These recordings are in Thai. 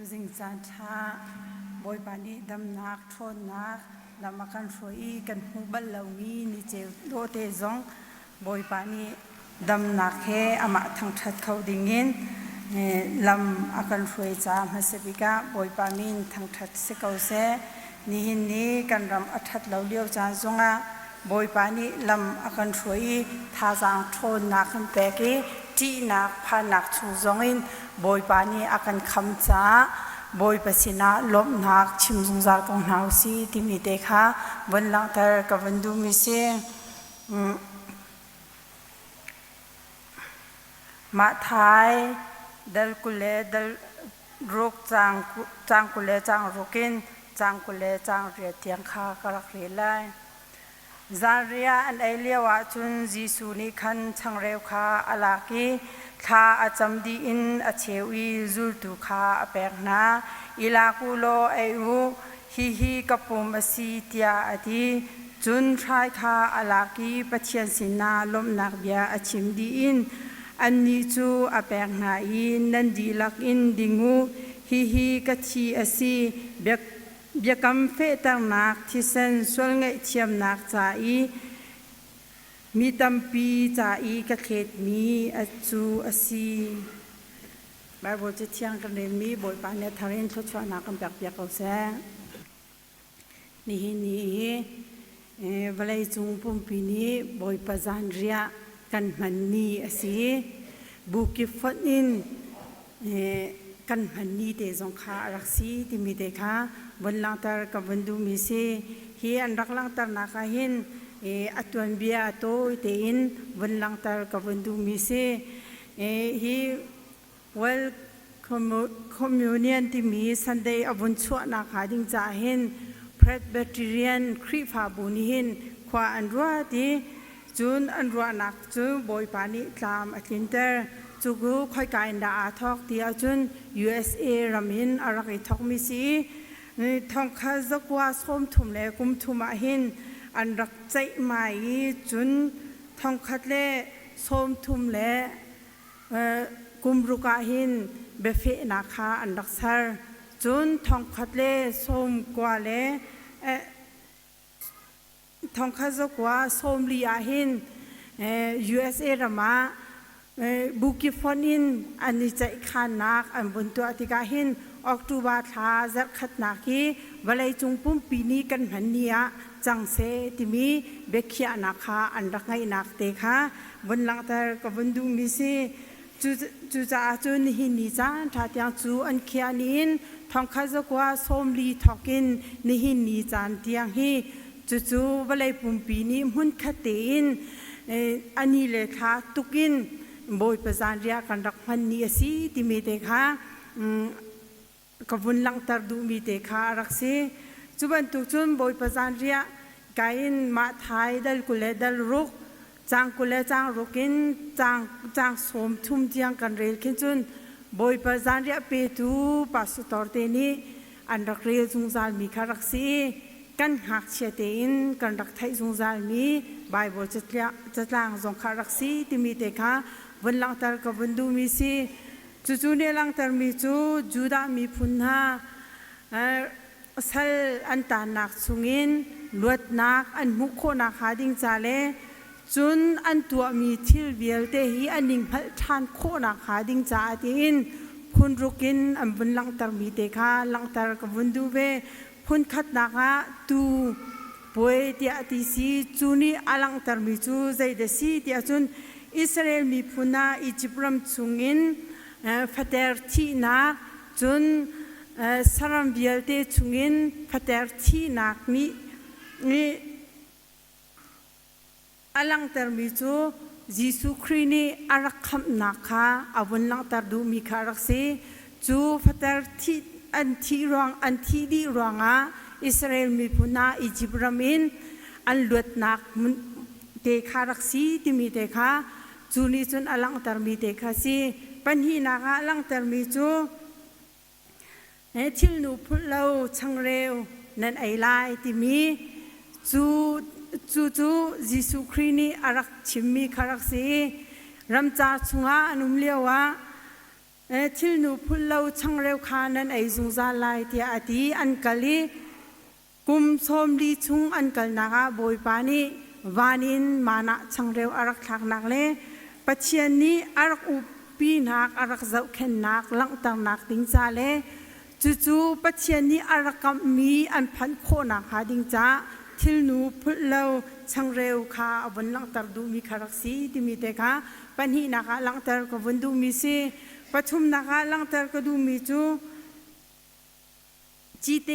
tu zing chan tha boi pani dam nak thon nak lamakan roi kan hu bal lawi ni che do te zong boi pani dam nak he ama thang that khau dingin lam akan roi cha hasebika boi pamin thang that se kau se ni hin ni kan ram athat lo liao cha zonga boi pani lam akan roi tha jang thon nak kan pe ki ti nak pha nak chu zongin boi pani akan kham cha boi pasina lop nak chim zung zar kong nau si ti mi te kha wan lang tar ka wan du mi se ma thai dal kule dal rok chang kule chang rokin chang kule chang re tiang kha karak re lai zaria an ailewa chun jisu ni khan changreu kha alaki kha achamdi in achewi zul tu kha apekna ilakulo ayu hi kapum asi tia ati chun thai kha alaki pathian sina lom nak bia achimdi in anni chu apekna in nandi lak in dingu hi kachi asi biakam fe tang nak thisen sol ngai chiam nak cha i mi tampi cha i ka khet mi achu asi bible che thiang kan le mi boi pa ne tharin thlo chwa na kam pyak pyak au se ni balai chung pum pi ni boi pa jan ria kan man ni asi buki fat in kan man ni te zong kha raksi ti mi te kha wan lang tar ka wan du mi se hi an rak lang tar na ka hin atuan bia to te in wan lang tar ka wan du mi se hi well communion ti mi sunday abun chua na kha ding cha hin presbyterian khri pha bu ni hin khwa an ro ti chun an ro nak chu boi pani tlam atlinter chugu khoi kai na a thok ti a chun usa ramin arak i thok mi si thong kha zakwa som thum le kum thuma hin an rak chai mai chun thong khat le som thum le kum ruka hin befe na kha an rak sar chun thong khat le som kwa le thong kha zakwa som li a hin usa rama buki fonin ani chai khan nak an bun tu atika hin october tha zar khat na ki balai chung pum pini kan hania chang se timi bekhia na kha an rangai nak te kha bun lang tar ka bun du mi se chu cha chun hi ni cha tha tyang chu an khia nin thong kha zakwa somli thokin ni hi ni chan tiang hi chu balai pum pini mun khatein ani le kha tukin boi pazan ria kan rak man ni asi ti mi te kha kabun lang tar du mi te kha rak se chuban tu chun boi pazan ria kain ma thai dal kule dal ruk chang kule chang rukin chang som thum tiang kan rel khin chun boi pazan ria pe tu pastor te ni an rak rel chung zal mi kha rak se kan hak che te in kan rak thai chung zal mi bible chatlang zong kha rak si ti mi te kha wan lang tar ka wan du mi si chu ne lang tar mi chu juda mi phunha sal an ta nak chungin luat nak an mu kho na kha ding cha le chun an tua mi thil bial te hi aning phal than kho na kha ding cha tin khun rukin an wan lang tar mi te kha lang tar ka wan du ve phun khat na ka tu poi tia ti si chu ni alang tar mi chu zai de si tia chun Israel mi phuna Egyptram chungin fater thi na chun saram bialte chungin fater thi nak mi alang tar mi chu Jisu Khrini arakham nakha awun lang tar du mi kharak se chu fater thi an thi di ronga Israel mi phuna Egyptramin an luat nak te kharak si ti mi te kha chuni chun alang tar mi te kha si panhi na ga alang tar mi chu thil nu phullo changreu nan ai lai ti mi chu Jisu Khrini arak chimmi kharak si ramcha chunga anum lewa ทิลนูพุลเลาช่างเร็วขานั้นไอซุงซาลายที่อดีอันกะลีกุมสมดีชุงอันกะลนักบอยปานีวานินมานะช่างเร็วอารักทักนักเลปัจเจียนนี้อารักอุปีนักอารักเจ้าเข็นนักลังตังนักดิ้งจ้าเลจู่ๆปัจเจียนนี้อารักมีอันพันโคนักหาดิ้งจ้าทิลนูพุลเลาช่างเร็วขาวันลังตัดดูมีคารักสีที่มีเด็กค่ะปัญหานักลังตัดก็วันดูมีสิปฐุมนักลังตัดก็ดูมีจู่จีเ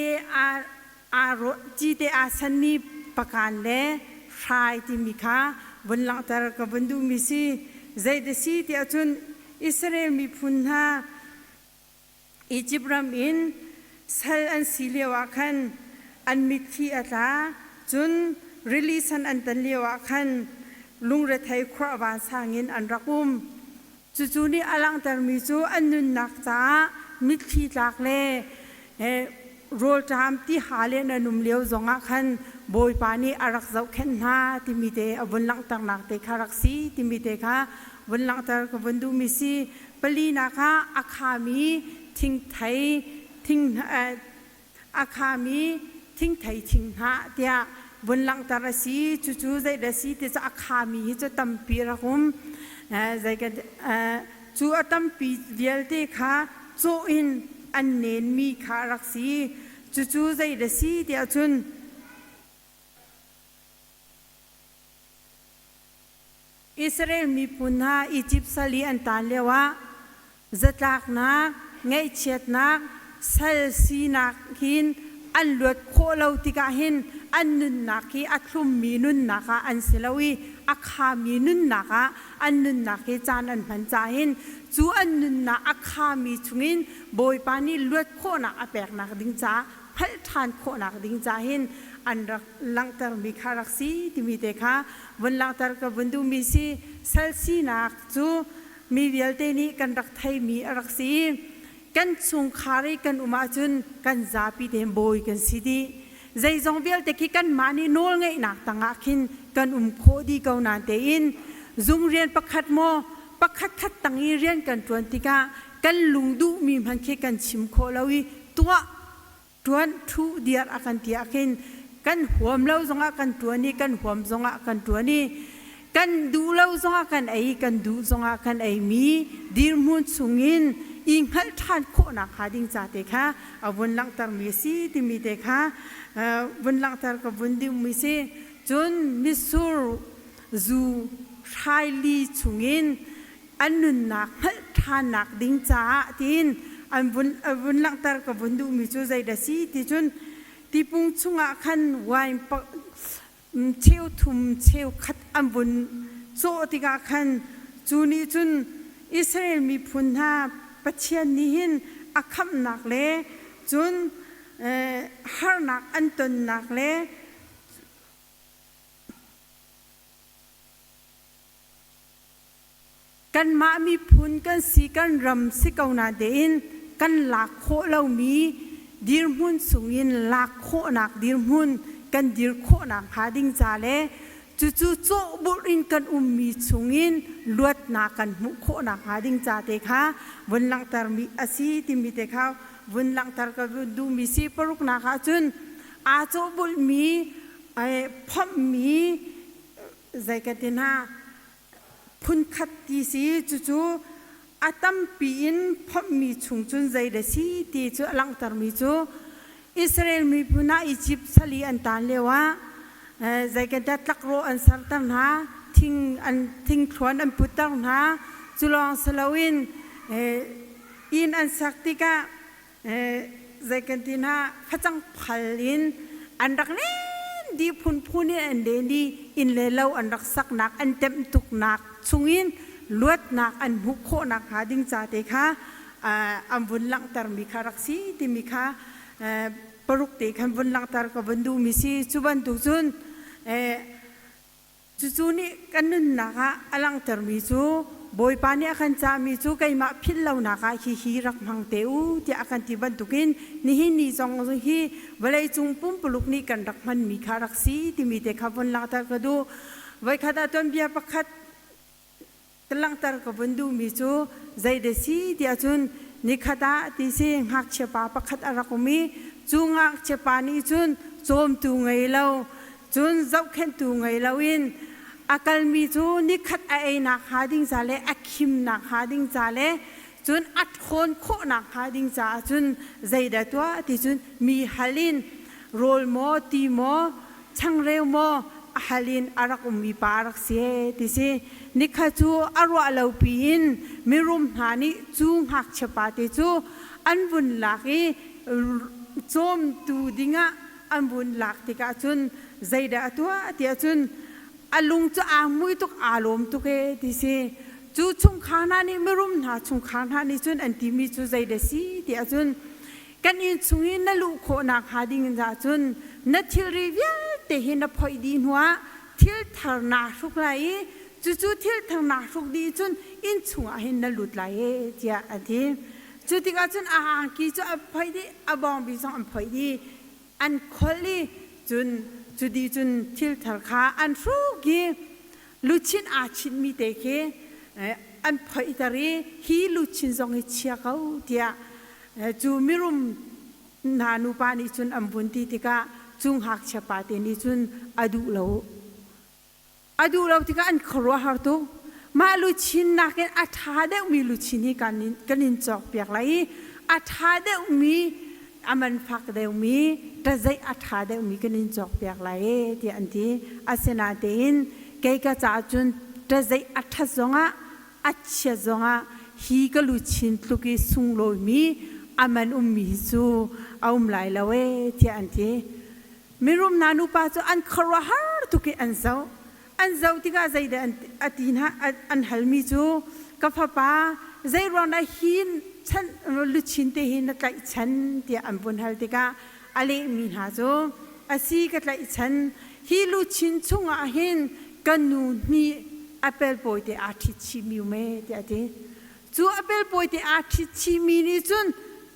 ตอาสันนีประการเล่ใครที่มีค่ะวันหลังแต่ก็วันดูมีสิใจเดสีที่อาจารย์อิสราเอลมีพุนหาอียิปต์รามินเซลอันสิเลียวกันอันมิที่อัตราจนริลิสันอันตันเลียวกันลุงเรทัยคราบานสางินอันรักุมจู่ๆนี้อลังแต่มีจู่อันนุนนักจ้ามิที่หลักเล่โรลจามที่หาเลนนุ่มเลี้ยวจงอาคันบอยปานีอารักเจ้าเข็นหาที่มีเตอวันหลังตังนักเตคารักสีที่มีเตค่ะวันหลังตังกับวันดูมิซีปลีนักอาคามีทิ้งไทยทิ้งอาคามีทิ้งไทยทิ้งหาเดียวันหลังตังรัสีจู่ๆใจรัสีที่จะอาคามีจะตั้มปีรักุมใจกันจู่ตั้มปีเวียลเตค่ะโจอินอันเน้นมีคารักสีจู่ๆใจเดสีเดียจุนอิสราเอลมีปุณณาอียิปต์สลีอันตานเลวะจัดลักนักไงเชียดนักเซลซีนักหินอันลวดโคเลาติกาหินอันนุนนักฮีอัตลุมมีนุนนักอันเสลวีอักขามีนุนนักอันนุนนักจานอันพันจาหินจู่อันนุนนักอักขามีชุงินบอยปานีลวดโคนักอเปกนักดิ้งจ้าพัลทานโคนักดิ้งจ้าหินอันรักลังตร์มีคารักสีที่มีเด็กค่ะวันลังตร์กับวันดูมีสีเซลซีนักจู่มีเวลเตนี้กันรักไทยมีรักสีกันสุงคารีกันอุมาจุนกันซาปีเดมบอยกันสิดีใจจงเวลเตกี้กันมานีโนลไงนักต่างกินกันโคดีเกานาเตอินจงเรียนประคัดโมประคัดขัดตั้งเรียนกันตวนติกากันลุงดูมีมันเคกันชิมโคลาวิตัวตวนทูเดียร์อากันที่อากินกันหัวมเล่าจงอากันตัวนี้กันหัวมจงอากันตัวนี้กันดูเล่าจงอากันไอกันดูจงอากันไอมีดีร์มุนสุงินอิงให้ท่านโคนักหาดิ้งจ่าเตค่ะวันหลังตร์มีสีที่มีเตค่ะวันหลังตร์กับวันดิมีสีจนมิสูร์จูไทลีสุงินอันนุนนักให้ท่านนักดิ้งจ่าทินอันวันหลังตร์กับวันดูมีจูใจเดสีที่จนที่ปุ่งชุงอาคันวายเชี่ยวทุ่มเชี่ยวขัดอันบุญโซติกาคันจูนี้จุนอิสราเอลมีพุนหาปัจเจียนนี้หินอาคัมนักเล่จุนฮาร์นักอันตุนนักเล่กันมามีพุนกันสีกันรำสิกเอานาเดินกันหลักโคเรามีดีร์มุนสุงินลักโคนักดีร์มุนกันดีร์โคนักหาดิ้งจ่าเล่จู่ๆโจบุรินกันมีสุงินลวดนักกันมุโคนักหาดิ้งจ่าเตค่ะวันหลังตร์มีอาศีที่มีเตค่ะวันหลังตร์ก็ดูมีสีปรุกนักจุนอาโจบุลมีพัมมีใจกันตินาพุนขัดที่สีจู่ๆอาตัมปีนพัมมีชุงจุนใจเดสีที่จู่หลังตร์มีจู่อิสราเอลมีพุนาอียิปต์สลีอันตานเลวะใจกันแต่ตักโรอันสัรตันหาทิ้งขวนอันพุตังหาจุลองสลาวินอินอันสักติกาใจกันที่น่าขจังพัลลินอันรักเล่นดีพุนอันเดนดีอินเลเลวอันรักสักนักอันเต็มตุกนักชุงินลวดนักอันหุกโคนักหาดิ้งจ่าเตค่ะอันบุญหลังตร์มีคารักสีที่มีค่ะปรุกเตคันวันหลังตร์กับวันดูมิซีจุบันตุจุนจู่ๆนี่กันนึนนะคะอลังตร์มิจูบอยปานี่อากันจามิจูไกมาพิลเลวนะคะฮีรักมังเตอูที่อากันที่บันตุกินนี่นี่จงฮีเวลาจุงปุ่มปลุกนี่กันรักมันมีคารักสีที่มีเตคันวันหลังตร์ก็ดูไว้ขดาต้นเบียประคัด กำลังตระกับวันดูมิจูใจเดซีเดียจุนนิคดาที่เสียงหักเชปาประคัดอารักมีจุงหักเชปานิจุนโจมตูไงเราจุนเจ้าเข็นตูไงเราอินอาการมีจูนิคัดไอนักหาดิ้งจาเลอักขิมนักหาดิ้งจาเลจุนอัดคนโคนักหาดิ้งจาจุนใจเดตัวที่จุนมีฮัลินโรลโมตีโมช่างเร็วโมฮัลินอารักมีปารักเสียที่สินิคจูอารวาเลวปีนมิรุมหานิจุงหักเชปาติจูอันบุญลักอีโจมตูดิ้งอันบุญลักที่กาจุนใจเดตัวที่จุนอลุงจะอามุยตุกอารมณ์ตุกที่สิจูชุงขานานี่มิรุมหาชุงขานานี่จุนอันที่มีจูใจเดสีที่จุนกันอินชุงอินนั่นลูกโคนักหาดิ้งจ้าจุนนัททิลรีเวียเตหินพอยดีนัวทิลทารนาสุกไหลจู่ทิลทารนาสุกดีจุนอินชุงอาหินนั่นหลุดไหลเจ้าอันที่จู่ที่กาจุนอาหารกีจูอภัยดีอบองบิซองอภัยดีอันคนลีจุนจุดีจุนทิลทารขาอันฟูกีลุชินอาชินมีเตเคอันภัยตารีฮีลุชินซองเชียเขาเดียจูมิรุมนานุปานิจุนอัมบุนติติกาจุงหักเชปาเตนิจุนอดูเราติกาอันครัวฮาร์ตุมาลุชินนักอัฐาเดมีลุชินีกันนินจอกเปียกไหลอัฐาเดมีอามันฟักเดมีแต่ใจอัฐาเดมีกันนินจอกเปียกไหลที่อันที่อาเซนาเตนเกยกะจ่าจุนแต่ใจอัฐซงะอัจฉซงะฮีกลุชินตุกิสุงโลมีอามันมีจูเอาไลลาเวที่อันที่มิรุมนานุปาจูอันคราฮาร์ตุกิอันเจ้าที่กาใจเดอัตินะอันฮัลมีจูกับป้าใจรอนาหินฉันลุชินเตหินนักไลฉันที่อันบุญฮัลติกาอะไรมีหาจูอาศัยกัไลฉันฮิลุชินชุงอาหินกันนูนี่อเปลโปยเตอาทิชิมิวเมที่อันที่จูอเปลโปยเตอาทิชิมินิจุน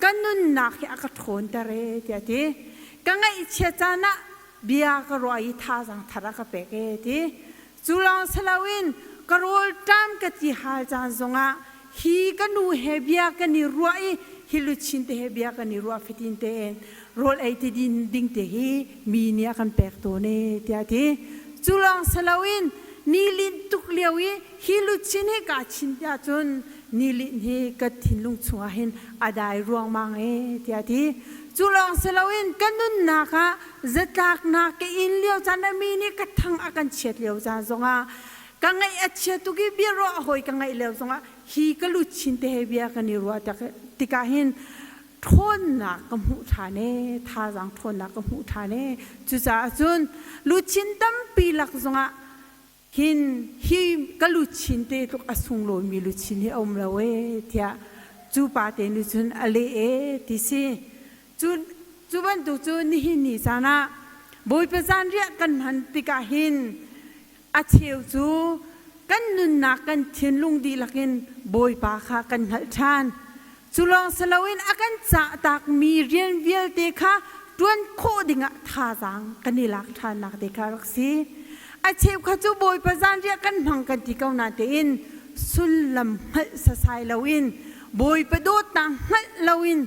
กันนุนนักอากาศโอนตาเรที่อันที่กังไงเชื่อจานะเบียกรอยท่าจังทารักเปกที่จุลองสลาวินกรอลตามกติหาจานซงะฮีกันนูเฮเบียกันนิรัวฮิลุชินเตเฮเบียกันนิรัวฟิตินเตนโรลไอติดินดิงเตฮีมีเนียกันเปกตัวเนที่อันที่จุลองสลาวินนิลินตุกเลียวฮิลุชินเฮกาชินยาจุนนิลินเฮกัดทินลุงชัวหินอาได้รวงมังที่อันที่จุลองสลาวินกันนุนนักจะตักนักอินเลี้ยวจานมีนี่กัดทั้งอากันเฉียดเลี้ยวจานซงกังไงเฉียดตุกีเบียร์หอยกังไงเลี้ยวซงฮีก็ลุชินเตเบียกันนี่รัวติกาหินทนนักกมุทานีท่าจังทนนักกมุทานีจุจ้าจุนลุชินตั้มปีหลักซงหินฮีก็ลุชินเตตุกอสุงโลมีลุชินเฮอมละเวที่จูปาเตนุจุนอะไรที่สิจูบันตุจูนี่หินนิสานะบอยประจานเรียกกันหันติกาหินอาเชียวจูกันนุนนักกันเทียนลุงดีลักินบอยปาคากันหัลชานจุลองสลาวินอากันจ่าตักมีเรียนเวียลเตคะดวนโคดิงะท่าจังกันนี่ลักทานนักเดการักษีอาเชียวข้าจูบอยประจานเรียกกันหังกันติกาวนาเตอินสุลลัมฮัลสสายลาวินบอยประโดดตังฮัลลาวิน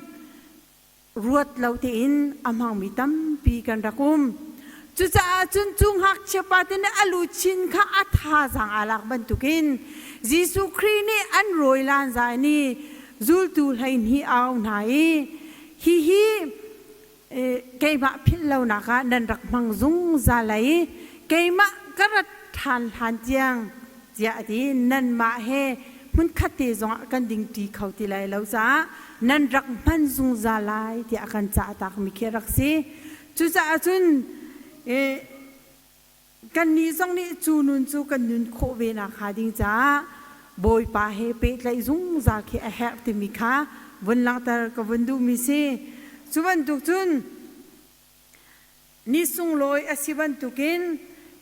รวดเราที่อินอามังมิตัมปีกันรักุมจุจ้าจุงหักเชปาตินอลูชินข้าอัฐาจังอาลักบันตุกินยิสุครีนี่อันรวยลานใจนี่จุลตูให้นี่เอาไหนฮีเกมะพิลเลานักนันรักมังจุงซาไลเกมะกระทันหันจังเจ้าที่นันมาเฮมันขัดเตจงกันดิ่งตีเขาตีไลเราจ้านันรักมันจุงซาไลที่อาการจ่าตักมิเครักซีจุจ้าจุนกันนี้จงนี้จูนุนจูกันนุนโคเวนักหาดิ่งจ้าบอยป้าเฮเปิดไลจุงซาเคียแฮปติมิค่ะวันหลังตากับวันดูมิเซจุบันตุกจุนนิสุงลอยอาศิบันตุกิน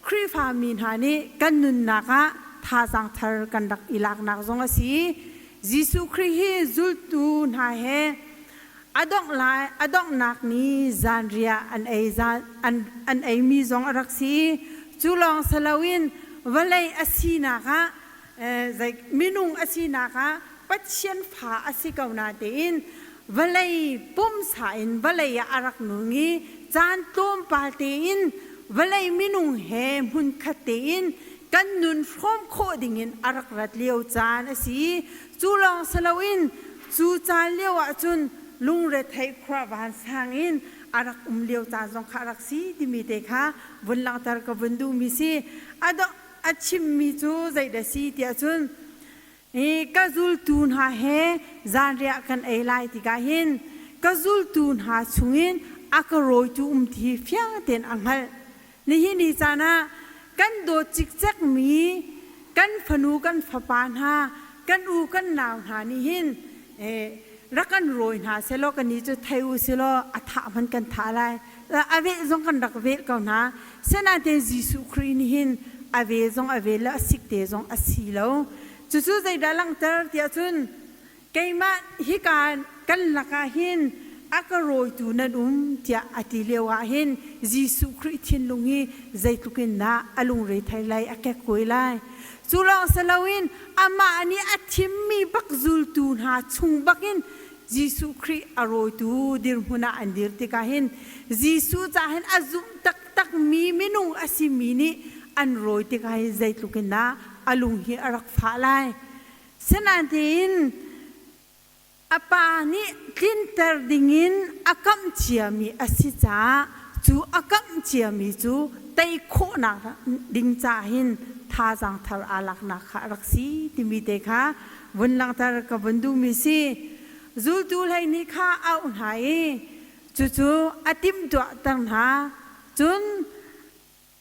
ครีฟามินหานีกันนุนนักท่าจังทาร์กันดักอิลักนักจงอาศัยยิสุครีฮีจุลตูนหาเฮอดอกนักนี้จานเรียอันไอมีจงรักษีจุลองสลาวินวันเลยอาศินัก ใจมินุงอาศินะคะปัจเจียนฝาอาศิกาวนาเตอินวันเลยปุ่มสายวันเลยอารักนุงีจานต้มปาเตอินวันเลยมินุงเฮมุนคเตอินกันนุนพร้อมโคดิ่งอินอารักรัดเลี้ยวจานอาศิจูลองสลาวินจูจานเลี้ยวจุนลุงเรทไทยคราบานสางอินอารักเลี้ยวจานจงขารักสีดิมิเตค่ะวันหลังตาร์กับวันดูมิซีอดอัชิมมิจูใจเดสีเตียจุนก็จุลตูนหาเฮจานเรียกันเอไลติกาหินก็จุลตูนหาชุงินอักโรยจูทีเฟียงเต็นอังฮัลนี่หินิจานะกันโดจิกจักมีกันฟนูกันฟปานหากันอูกันนาวหานี่หินรักกันโรยหาเซโลกันนี้จะไทยอุเซโลอัฐามันกันท่าไรอาเวจงกันรักเวกันนะเสนาเตจิสุครีนิหินอาเวจงอาเวละสิกเตจงอสีโลจู่ๆใจดาลังเตอร์เตียจุนเกมาฮิการกันลักหินอักโรยตูนันเตียอติเลวะหินจิสุคริตินลุงฮีใจตุกินนาอลุงเรไทยไลอักแกคุยไลจุลองสลาวินอามาอันนี้อัติมีบักจุลตูนหาชุงบักินจิสุคริอโรยตูดิรมุนาอันดิรติกาหินจิสุจาหินอาจุมตักมีมินุงอาศิมีนีอันโรยติกาหินใจตุกินนาอลุงฮีอารักฟ้าไลเสนาดินอปานิกินเตอร์ดิ่งินอากัมเชียมีอาศิจาจูอากัมเชียมีจูไตโคนักดิ่งจาหินท่าจังทาร์อาลักนักรักสีที่มีเด็กค่ะวันหลังทาร์กับวันดูมิซีจูดูให้นิข้าเอาไหนจู่ๆอาติมตัวตั้งหาจน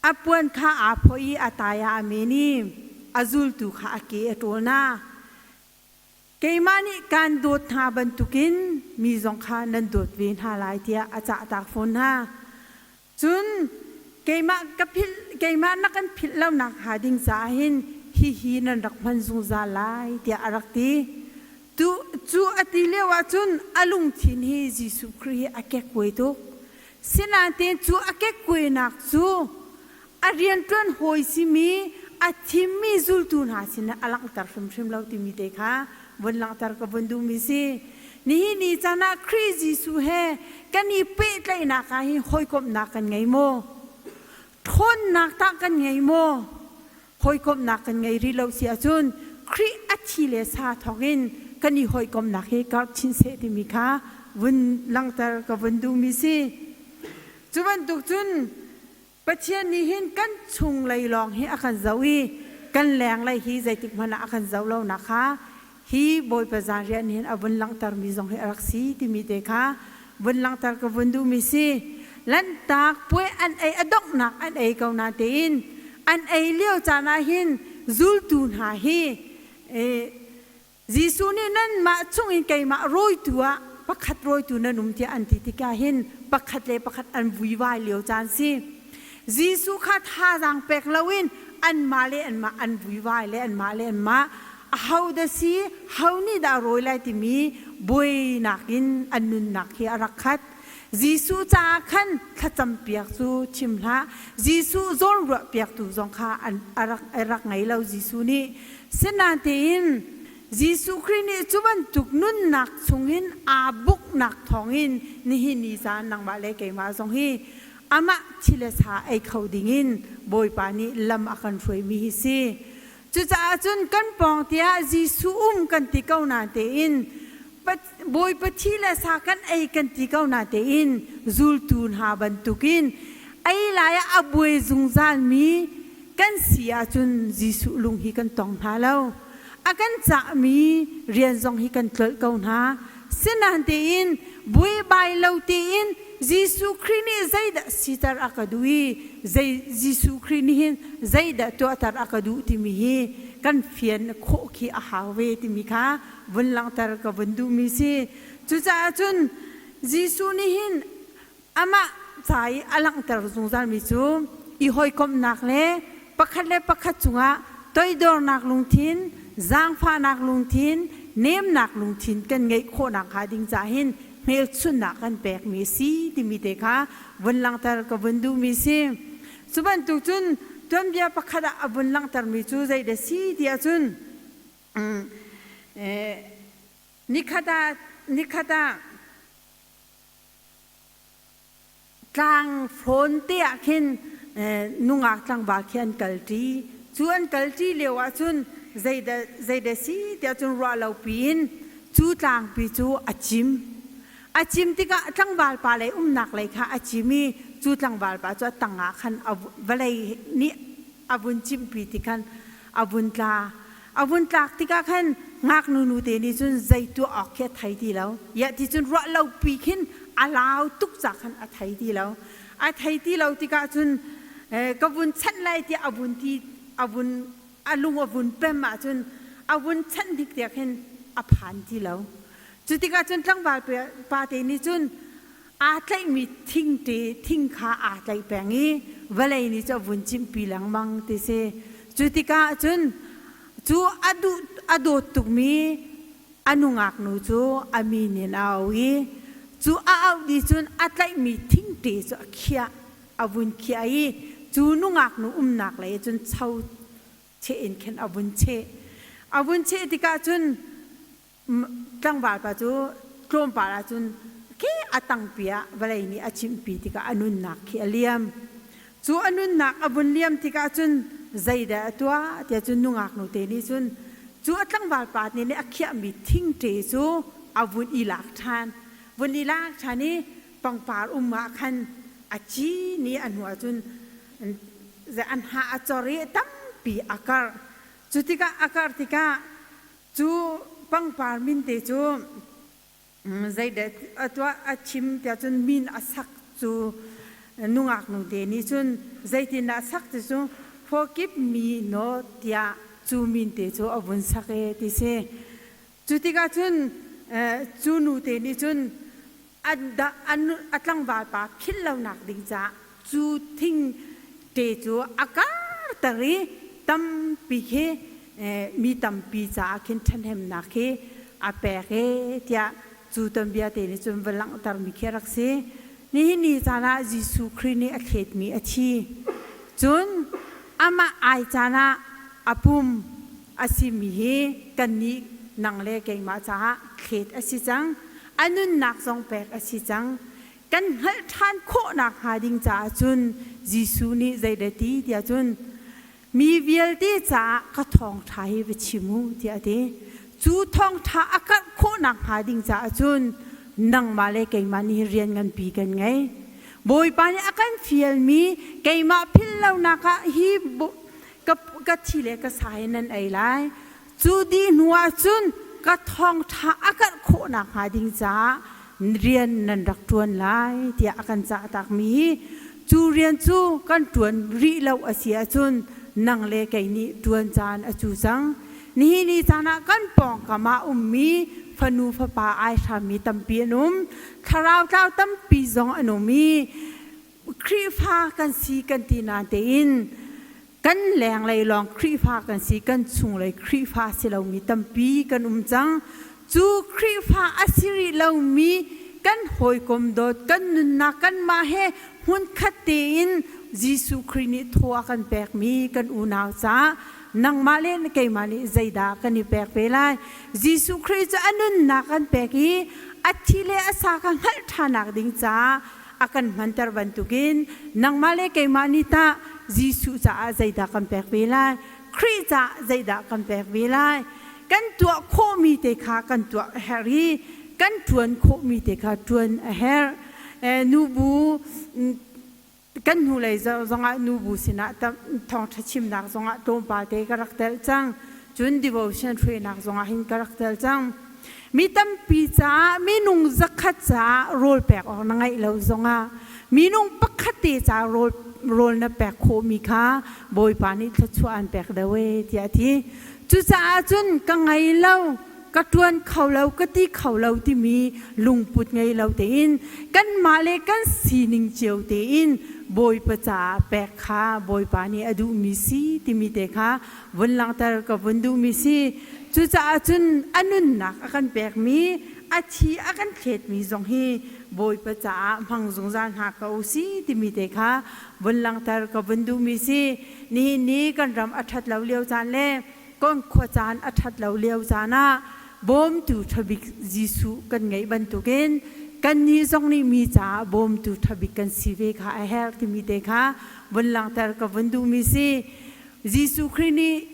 อาปวนข้าอาพอยอาตายาเมนีอาจุลตุข้าเกอตัวนาเกมานิการโดดหาบรรทุกินมีสองข้านันโดดเวียนหาลายเทียอาจจะตากฝนฮะจุนเกมากับพิลเกมานักกันพิลแล้วนักหาดิ่งสาหินฮีนันรักมันซุงซาลายเทียอารักตีจูอติเลวะจุนอลุงทินฮีจิสุครีอาเกกวยตุเสนาเตจูอาเกกวยนักจูอาเรียนต้นหอยสิมีอาทิมีจุลตูนหาสินะอลังตาร์ชิมเราติมีเตค่ะวันหลังตาร์กับวันดูมิซีนี่จานาคริจิสุเฮกันนี่เปิดเลยนักให้หอยกบนักกันไงโมทนนักตักกันไงโมหอยกบนักกันไงรีเราเสียจุนคริอัติเลสาทอกินกันนี่หอยกบนักให้กับชินเสติมิค่ะวันหลังตาร์กับวันดูมิซีจุบันตุกจุนปัจเจียนนี้เห็นกันชุงเลยลองให้อาการเจ้าอีกันแรงเลยฮีใจติกมันอาการเจ้าเรานะคะฮีบอยประจานเรียนเห็นวันหลังตาร์มีจงให้รักสีที่มีเด็กค่ะวันหลังตาร์กับวันดูมิซีลันตากป่วยอันไออดอกหนักอันไอเกานาเตอินอันไอเลี้ยวจานาหินจุลตูนหาฮีจิสุนี่นั่นมาช่วงอินไกมาโรยตัวปักขัดโรยตัวนั่นนุ่มที่อันติติกาหินปักขัดเลยปักขัดอันวุ่นวายเลี้ยวจานซีจิสุขัดหาจังเป็กลาวินอันมาเลอันมาอันวุ่นวายเลอันมาเลอันมาเฮาเดซีเฮานี่ดารอยไลติมีบุยนักินอันนุนนักฮีอารักขัดจิสุจ้าขันขจำเปียกจูชิมละจิสุจอลรัวเปียกตูจงข้าอันอารักไงเราจิสุนี่เสนาเตียนจิสุครินี่จุบันตุกนุนนักชงหินอาบุกนักทองหินนี่หินิสานนังบาเลกมาจงฮีอามาทิเลสาไอเขาดิ่งินบอยปานีลำอากันช่วยมีฮิซีจุจ้าจุนกันปองเตียจิสุกันติเก้านาเตียนบอยปฏิเลสากันไอกันติเก้านาเตอินจุลตูนหาบันตุกินไอลายอับวยจุงซาลมีกันเสียจุนจิสุลุงฮีกันตองหาแล้วอากันจะมีเรียนจงฮีกันเกิดเก้าหาเสนาเตอินบวยใบเลวเตอินจิสุครินีใจดสิตาร์อักดุยใจจิสุครินีใจดตัวตาร์อักดุติมีฮีกันเฟียนโคกีอาหาเวติมีค่ะวันหลังตาร์กับวันดูมิซีจุจ้าจุนจิสุนี่หินอามาใจอลังตาร์จงจานมิจูอีหอยคมนักเล่ปักขัดเล่ปักขัดจุงะตัวดอร์นักลุงทินจางฟ้านักลุงทินเนมนักลุงทินกันไงโคนักหาดิ่งจ่าหินเมลชุนนักกันแบกมิซีที่มีเด็กค่ะวันหลังตาร์กับวันดูมิซีสุบันตุจุนตัวเบียปักขัดวันหลังตาร์มิจูใจเดซีที่อาจุน นิคดากลางฝนเตียขึ้นนุ่งอักตังบาเขียนกัลตีส่วนกัลตีเลี้ยวจุนใจเดสีเดียวจุนรัวเราปีนจูต่างปีจูอาจิมที่ก็ตั้งบาลปาเลยหนักเลยค่ะอาจิมีจูตั้งบาลปาจูตั้งอาคันเอาเวลานี้อาบุญจิมปีที่กันอาบุญตาที่ก็ขันงักนูเตนี่จุนใจตัวออกแค่ไทยดีแล้วอย่าที่จุนรัวเราปีขึ้นอาลาวทุกจากขันอาไทยดีแล้วอาไทยดีเราที่ก็จุนก็บุญชั้นไรที่อาบุญที่อาบุญอาลุงอาบุญเป็นมาจุนอาบุญชั้นที่เดียกเห็นอาผ่านที่แล้วจุดที่ก็จุนตั้งบาลปาเตนี่จุนอาไทยมีทิ้งขาอาไทยแปลงนี้เวลานี้จะบุญจิมปีหลังมังที่เสจุดที่ก็จุนจูอดูตุกมีอนุงักนูจูอามีเนนเอาวีจูเอาดิจุนอัตไลมีทิ้งเตจูเขียอาบุญเขียอีจูนุงักนูหนักเลยจุนเช่าเชอินเข็นอาบุญเชที่กาจุนจังบาลปะจูกลมปาลาจุนแค่อตังเปียเวลานี้อาชิมปีที่กาอนุนักเขียเลียมจูอนุนักอาบุญเลียมที่กาจุนใจเดตัวเดี๋ยวจุนนุ่งอักนูเตนี่จุนจูตั้งบาลปาดนี่เนี่ยอักเขียมีทิ้งเตจูอาวุธอีหลักทานวันอีหลักทานนี้ปังปาลมาคันอาจีนี่อันหัวจุนจะอันหาจอรีตั้มปีอากาศจุดที่กาอากาศที่กาจูปังปาลมินเตจูใจเดตัวอาชิมเดี๋ยวจุนมินอาศักจูนุ่งอักนูเตนี่จุนใจที่น่าศักจูforgive me no dia chu min te chu avun sake ti se chutika chun chu nu te ni chun anu atlang ba pa khillau nak ding cha chu thing te chu akar tari tam pi khe mi tam pi cha khin than hem na khe ape khe tia chu tam bia te ni chun walang tar mi khe rak se ni chana jisu khri ni akhet mi achi chun ama ai chana apum asimihi kanni nangle ke ma cha khet asijang anun nak song pek asijang kan hal than kho nak ha ding cha chun jisu ni zaidati dia chun mi vial ti cha ka thong thai we chimu dia de chu thong tha akat kho nak ha ding cha chun nang male ke mani rian ngan pi kan ngai boi pani akan fiel mi keima phillau naka hi ka thile ka sai nan ai lai chu di nuwa chun ka thong tha akan kho na ha ding cha rian nan rak tuan lai tia akan cha tak mi chu rian chu kan tuan ri lo asia chun nang le kai ni tuan chan a chu sang ni chana kan pong kama ummi phanu pha pa ai tha mi tampi num tharau tau tampi zong anomi khri pha kan si kan ti na te in kan leng lai long khri pha kan si kan chung lai khri pha si lo mi tampi kan chang chu khri pha asiri lo mi kan hoi kom dot kan na kan ma he hun khat te in jisu khri ni thoa kan pek mi kan unaw cha nang malen kay mani zaida kani pek pelai jisu christ anun nakan peki athile asa kan hal thanak ding cha akan mantar bantukin nang male kay mani ta jisu cha zaida kan pek pelai christ cha zaida kan pek pelai kan tua kho mi te kha kan tua heri kan tuan kho mi te kha tuan her nubuกันหูเลยจงอานูบุษณะทองทัชิมนักจงอาตรงปาเตกรักเตลจังจุนดิวชันทรีนักจงอาหินกรักเตลจังมีตั้มปีจ้ามีนุ่งจักขัดจ้าโรลแปกออกนังไงเราจงอามีนุ่งปักขัดเตจ้าโรลนับแปกโคมีค่าบอยปานิทัชวานแปกเดเวทีอาทิจุจ้าจุนกังไงเล่ากระทวนเขาเราก็ที่เขาเราที่มีลุงปุดไงเราเตีนกันมาเลยกันสีนิงเจียวเตีนบอยประจาแปกขาบอยปานีอดูมิซีที่มีเด็กขาวันหลังแต่กับวันดูมิซีจุจ้าจุนอนุนนักอากันแปกมีอาชีอากันเขตมีสองฮีบอยประจาพังสงสารหักเขาซีที่มีเด็กขาวันหลังแต่กับวันดูมิซีนี่กันรำอัฐเราเลี้ยวจานเล่ ก้อนขวจานอัฐัดเหลาเลียวจานะบอมตูทบิกยิสุกันไงบรรทุกินกันนี้ทรงนี้มีจ่าบอมตูทบิกกันสิเวค่ะไอเฮลที่มีเด็กค่ะวันหลังแต่กับวันดูมีสิยิสุคริสต์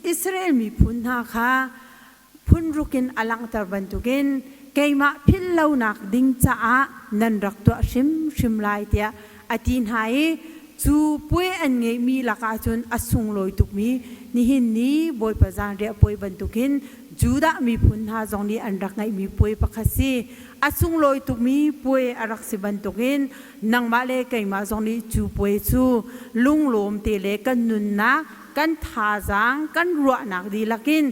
อิสราเอลมีพุนหาค่ะพุนรุกินอลังแต่บรรทุกินเกยมาพิลเลานักดิ้งจ้านันรักตัวชิมลายเตียอธินหายจูป่วยอันไงมีลักอาจนอสุงลอยตุกมีนี่หินนี้บอยประจานเรียป่วยบรรทุกินจูดามีพุนหาจงนี้อันรักไงมีป่วยประคัสีอสุงลอยตุกมีป่วยอรักสิบรรทุกินนังมาเลเกยมาจงนี้จูป่วยจูลุงลมเตเลกันนุนนะกันทาจังกันรัวนักดีลักิน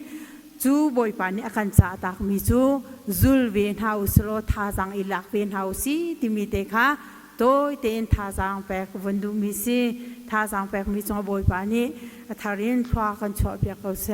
จูบอยปานี่อาการจ่าตักมีจูจุลเวนเฮาส์โลทาจังอิลักเวนเฮาส์ที่มีเด็กค่ะโดยเต็นทาจังแปกวันดูมีสิทาจังแปกมีจงบอยปานี่ทารินพากันชอบอยากเอาเส